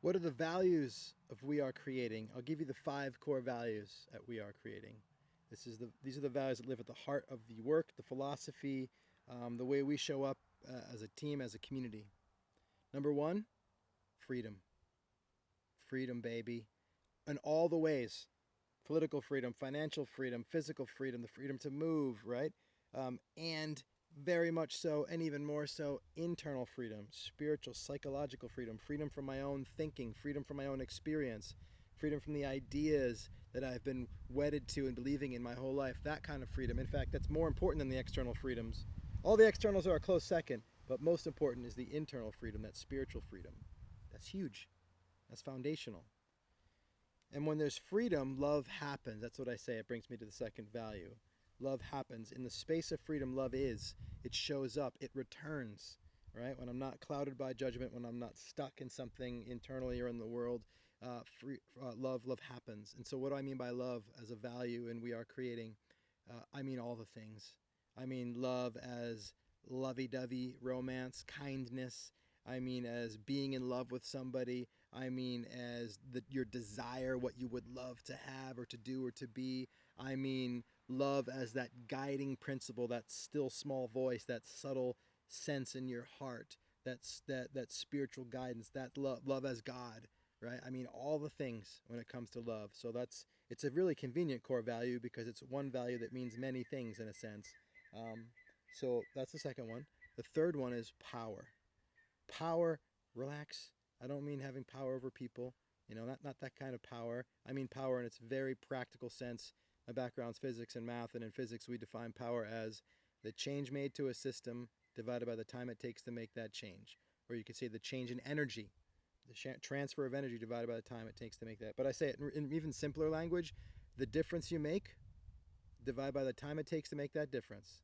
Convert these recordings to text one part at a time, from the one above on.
What are the values of We Are Creating? I'll give you the 5 core values at We Are Creating. These are the values that live at the heart of the work, the philosophy, the way we show up as a team, as a community. Number 1, freedom. Freedom, baby. In all the ways: political freedom, financial freedom, physical freedom, the freedom to move, right? And very much so, and even more so, internal freedom, spiritual, psychological freedom, freedom from my own thinking, freedom from my own experience, freedom from the ideas that I've been wedded to and believing in my whole life, that kind of freedom. In fact, that's more important than the external freedoms. All the externals are a close second, but most important is the internal freedom, that spiritual freedom. That's huge. That's foundational. And when there's freedom, love happens. That's what I say. It brings me to the second value. Love happens. In the space of freedom, love is. It shows up. It returns, right? When I'm not clouded by judgment, when I'm not stuck in something internally or in the world, love happens. And so what do I mean by love as a value and We Are Creating? I mean all the things. I mean love as lovey-dovey romance, kindness. I mean as being in love with somebody. I mean as your desire, what you would love to have or to do or to be. I mean love as that guiding principle, that still small voice, that subtle sense in your heart, that spiritual guidance, that love as God, right? I mean all the things when it comes to love. So it's a really convenient core value because it's one value that means many things in a sense. So that's the second one. The third one is power. Power, relax. I don't mean having power over people, not that kind of power. I mean power in its very practical sense. My background's physics and math, and in physics we define power as the change made to a system divided by the time it takes to make that change. Or you could say the change in energy, the transfer of energy divided by the time it takes to make that. But I say it in even simpler language: the difference you make divided by the time it takes to make that difference,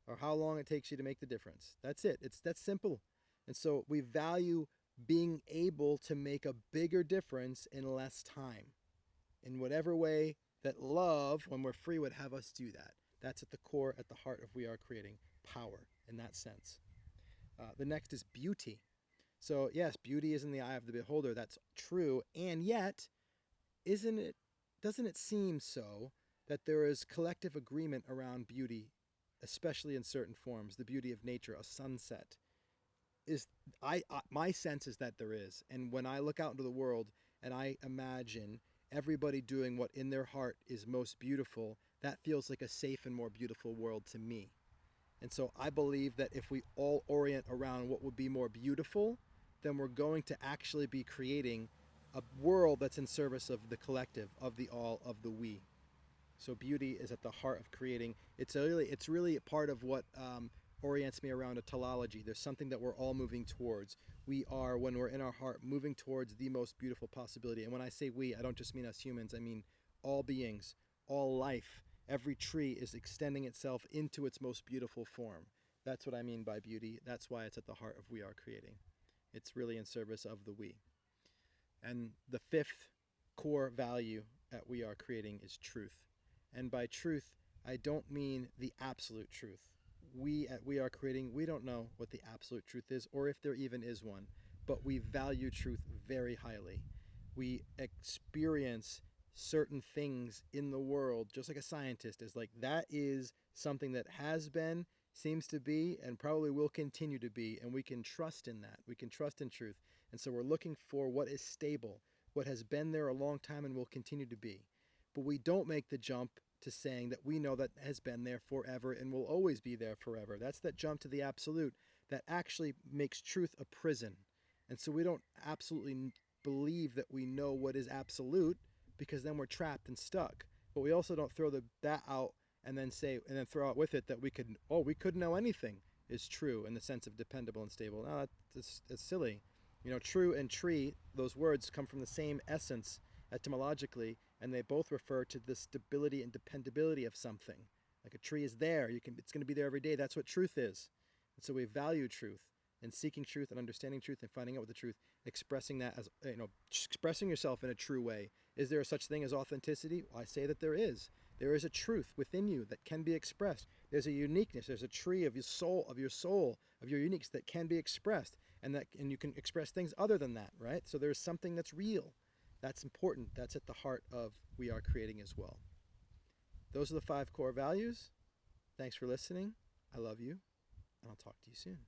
or how long it takes you to make the difference. That's it. It's that simple. And so we value being able to make a bigger difference in less time, in whatever way that love, when we're free, would have us do that. That's at the core, at the heart of We Are Creating, power in that sense. The next is beauty. So yes, beauty is in the eye of the beholder. That's true. And yet, doesn't it seem so that there is collective agreement around beauty, especially in certain forms? The beauty of nature, a sunset, is my sense is that there is. And when I look out into the world and I imagine everybody doing what in their heart is most beautiful, that feels like a safe and more beautiful world to me. And so I believe that if we all orient around what would be more beautiful, then we're going to actually be creating a world that's in service of the collective, of the all, of the we. So beauty is at the heart of creating. It's really a part of what orients me around a teleology. There's something that we're all moving towards. We are, when we're in our heart, moving towards the most beautiful possibility. And when I say we, I don't just mean us humans. I mean all beings, all life. Every tree is extending itself into its most beautiful form. That's what I mean by beauty. That's why it's at the heart of We Are Creating. It's really in service of the we. And the fifth core value that We Are Creating is truth. And by truth, I don't mean the absolute truth. We at We Are Creating, we don't know what the absolute truth is, or if there even is one, but we value truth very highly. We experience certain things in the world, just like a scientist is like, that is something that has been, seems to be, and probably will continue to be, and we can trust in that. We can trust in truth. And so we're looking for what is stable, what has been there a long time and will continue to be. But we don't make the jump to saying that we know that has been there forever and will always be there forever. That's that jump to the absolute that actually makes truth a prison. And so we don't absolutely believe that we know what is absolute, because then we're trapped and stuck. But we also don't throw that out and then throw out with it that we could know anything is true in the sense of dependable and stable. No, that's silly. True and tree, those words come from the same essence etymologically, and they both refer to the stability and dependability of something. Like a tree is there, it's going to be there every day. That's what truth is. And so we value truth, and seeking truth and understanding truth and finding out what the truth, expressing that as, expressing yourself in a true way. Is there such thing as authenticity? Well, I say that there is. There is a truth within you that can be expressed. There's a uniqueness. There's a tree of your soul, of your uniqueness that can be expressed. and you can express things other than that, right? So there's something that's real, that's important, that's at the heart of We Are Creating as well. Those are the 5 core values. Thanks for listening. I love you, and I'll talk to you soon.